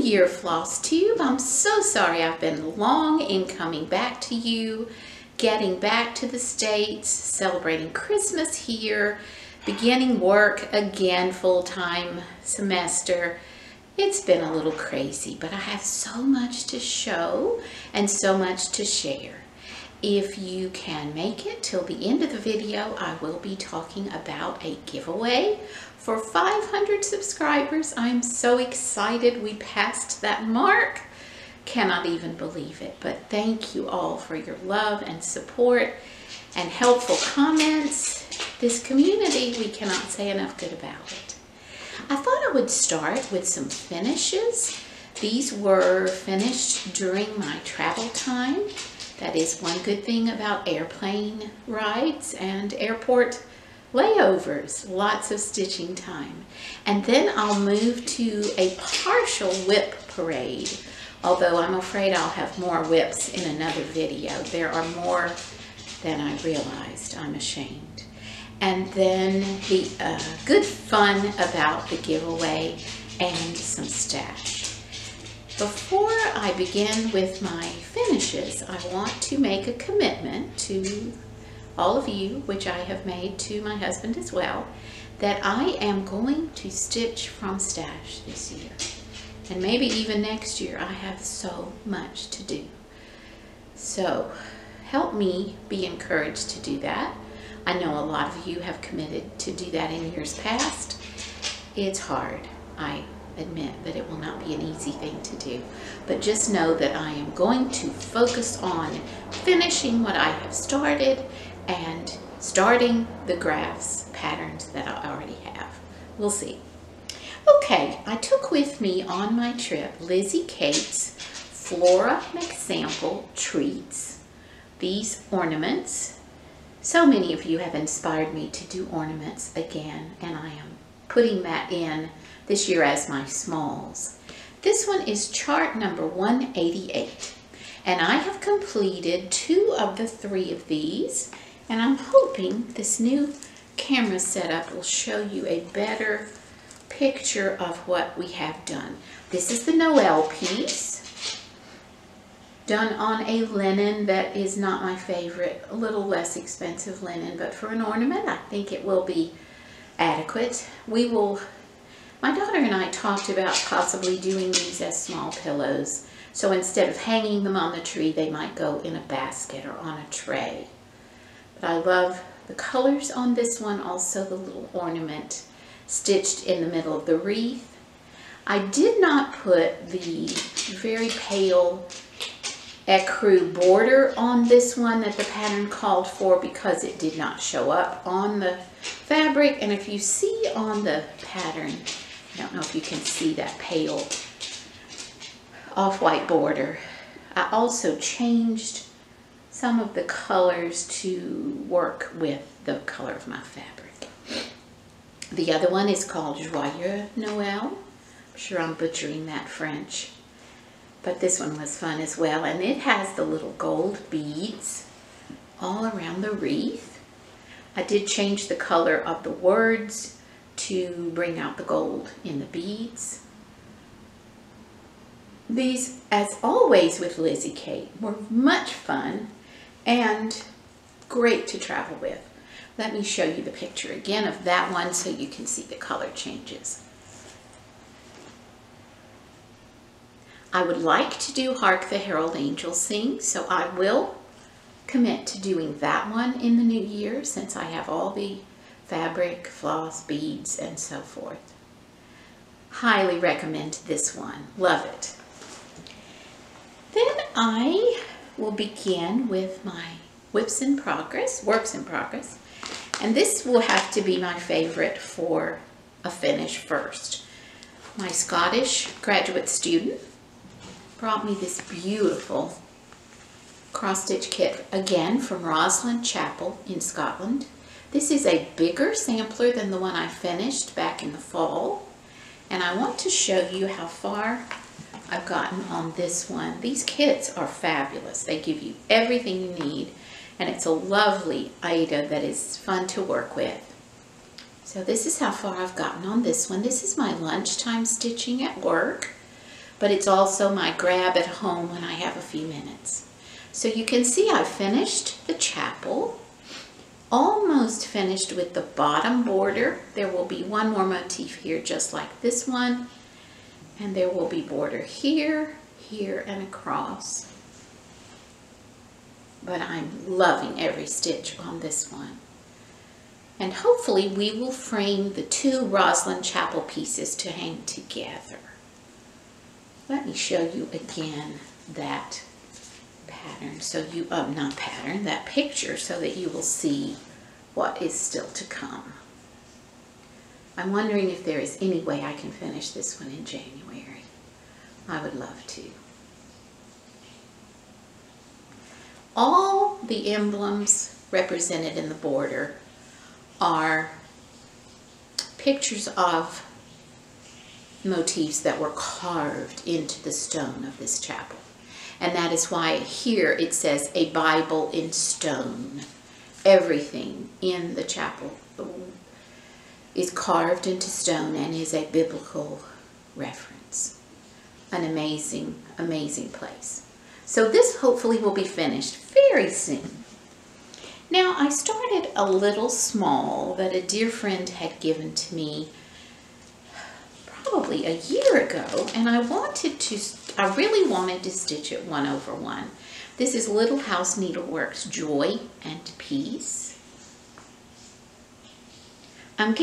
Year, Flosstube. I'm so sorry I've been long in coming back to you, getting back to the States, celebrating Christmas here, beginning work again, full-time semester. It's been a little crazy, but I have so much to show and so much to share. If you can make it till the end of the video, I will be talking about a giveaway for 500 subscribers. I'm so excited we passed that mark. Cannot even believe it, but thank you all for your love and support and helpful comments. This community, we cannot say enough good about it. I thought I would start with some finishes. These were finished during my travel time. That is one good thing about airplane rides and airport layovers, lots of stitching time. And then I'll move to a partial whip parade, although I'm afraid I'll have more whips in another video. There are more than I realized, I'm ashamed. And then the good fun about the giveaway and some stash. Before I begin with my finishes, I want to make a commitment to all of you, which I have made to my husband as well, that I am going to stitch from stash this year. And maybe even next year. I have so much to do. So help me be encouraged to do that. I know a lot of you have committed to do that in years past. It's hard. I admit that it will not be an easy thing to do, but just know that I am going to focus on finishing what I have started and starting the graphs patterns that I already have. We'll see. Okay, I took with me on my trip Lizzie Kate's Flora example treats, these ornaments. So many of you have inspired me to do ornaments again, and I am putting that in this year as my smalls. This one is chart number 188, and I have completed 2 of the 3 of these, and I'm hoping this new camera setup will show you a better picture of what we have done. This is the Noel piece, done on a linen that is not my favorite, a little less expensive linen, but for an ornament I think it will be adequate. My daughter and I talked about possibly doing these as small pillows. So instead of hanging them on the tree, they might go in a basket or on a tray. But I love the colors on this one, also the little ornament stitched in the middle of the wreath. I did not put the very pale ecru border on this one that the pattern called for because it did not show up on the fabric. And if you see on the pattern, I don't know if you can see that pale off-white border. I also changed some of the colors to work with the color of my fabric. The other one is called Joyeux Noël. I'm sure I'm butchering that French, but this one was fun as well. And it has the little gold beads all around the wreath. I did change the color of the words to bring out the gold in the beads. These, as always with Lizzie Kate, were much fun and great to travel with. Let me show you the picture again of that one so you can see the color changes. I would like to do Hark the Herald Angels Sing, so I will commit to doing that one in the new year since I have all the fabric, floss, beads, and so forth. Highly recommend this one. Love it. Then I will begin with my works in progress. And this will have to be my favorite for a finish first. My Scottish graduate student brought me this beautiful cross-stitch kit, again from Rosslyn Chapel in Scotland. This is a bigger sampler than the one I finished back in the fall, and I want to show you how far I've gotten on this one. These kits are fabulous. They give you everything you need, and it's a lovely Aida that is fun to work with. So this is how far I've gotten on this one. This is my lunchtime stitching at work. but it's also my grab at home when I have a few minutes. So you can see I finished the chapel, almost finished with the bottom border. There will be one more motif here just like this one, and there will be border here, here, and across. But I'm loving every stitch on this one. And hopefully we will frame the two Rosslyn Chapel pieces to hang together. Let me show you again that pattern, so you, not pattern, that picture, so that you will see what is still to come. I'm wondering if there is any way I can finish this one in January. I would love to. All the emblems represented in the border are pictures of motifs that were carved into the stone of this chapel. And that is why here it says a Bible in stone. Everything in the chapel is carved into stone and is a biblical reference. An amazing, amazing place. So this hopefully will be finished very soon. Now I started a little small that a dear friend had given to me probably a year ago, and I really wanted to stitch it 1/1. This is Little House Needleworks Joy and Peace. I'm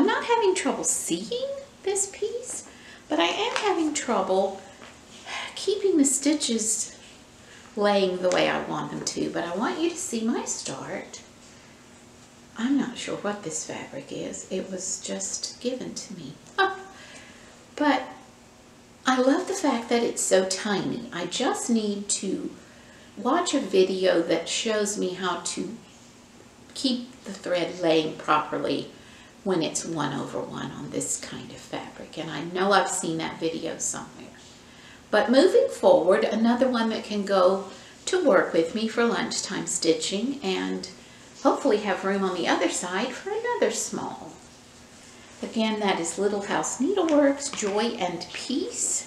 not having trouble seeing this piece, but I am having trouble keeping the stitches laying the way I want them to. But I want you to see my start. I'm not sure what this fabric is. It was just given to me. But I love the fact that it's so tiny. I just need to watch a video that shows me how to keep the thread laying properly when it's 1/1 on this kind of fabric. And I know I've seen that video somewhere. But moving forward, another one that can go to work with me for lunchtime stitching, and hopefully have room on the other side for another small. Again, that is Little House Needleworks Joy and Peace.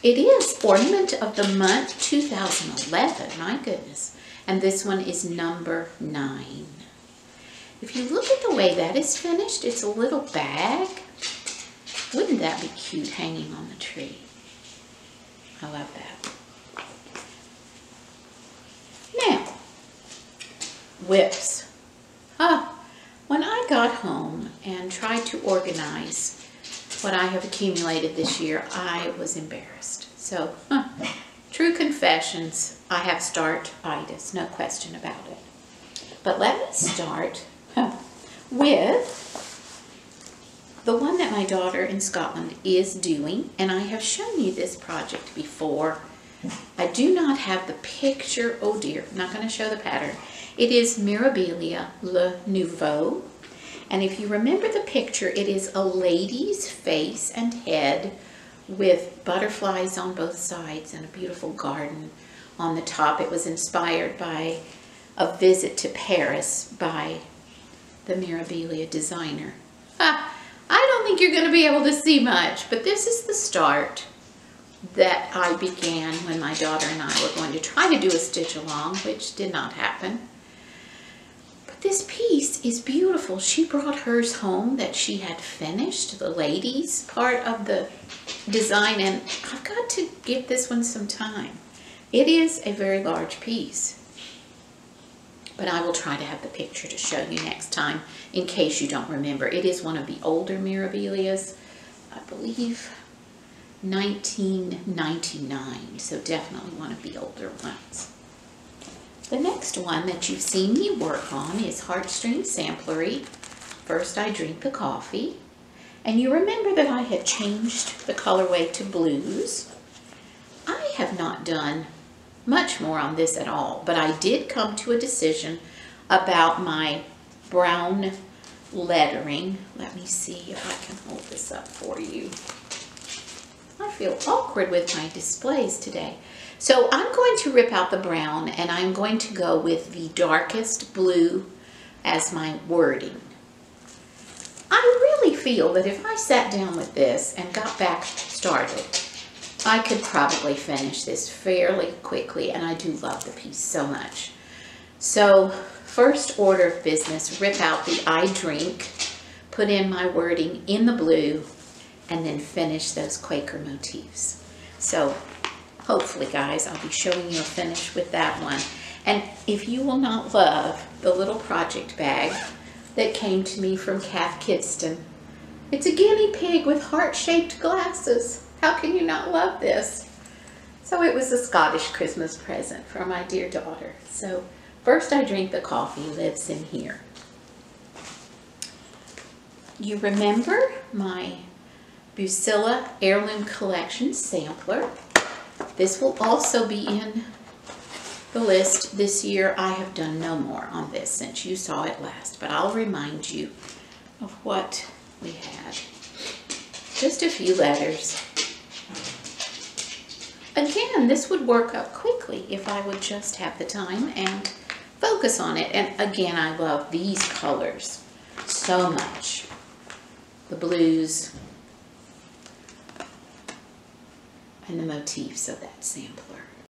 It is Ornament of the Month 2011, my goodness. And this one is number 9. If you look at the way that is finished, it's a little bag. Wouldn't that be cute hanging on the tree? I love that. Now, whips. When I got home and tried to organize what I have accumulated this year, I was embarrassed. So, true confessions, I have start-itis, no question about it. But let me start with the one that my daughter in Scotland is doing, and I have shown you this project before. I do not have the picture. Oh dear, I'm not going to show the pattern. It is Mirabilia Le Nouveau, and if you remember the picture, it is a lady's face and head with butterflies on both sides and a beautiful garden on the top. It was inspired by a visit to Paris by the Mirabilia designer. I don't think you're going to be able to see much, but this is the start that I began when my daughter and I were going to try to do a stitch along, which did not happen. But this piece is beautiful. She brought hers home that she had finished, the ladies part of the design, and I've got to give this one some time. It is a very large piece, but I will try to have the picture to show you next time in case you don't remember. It is one of the older Mirabilias, I believe 1999, so definitely one of the older ones. The next one that you've seen me work on is Heartstring Samplery. First I drink the coffee, and you remember that I had changed the colorway to blues. I have not done much more on this at all, but I did come to a decision about my brown lettering. Let me see if I can hold this up for you. I feel awkward with my displays today. So I'm going to rip out the brown, and I'm going to go with the darkest blue as my wording. I really feel that if I sat down with this and got back started. I could probably finish this fairly quickly, and I do love the piece so much. So first order of business, rip out the I drink, put in my wording in the blue, and then finish those Quaker motifs. So hopefully, guys, I'll be showing you a finish with that one. And if you will not love the little project bag that came to me from Kath Kidston, it's a guinea pig with heart-shaped glasses. How can you not love this? So it was a Scottish Christmas present for my dear daughter. So first I drink the coffee, lives in here. You remember my Bucilla Heirloom Collection sampler. This will also be in the list this year. I have done no more on this since you saw it last, but I'll remind you of what we had. Just a few letters. Again, this would work up quickly if I would just have the time and focus on it. And again, I love these colors so much. The blues and the motifs of that sampler.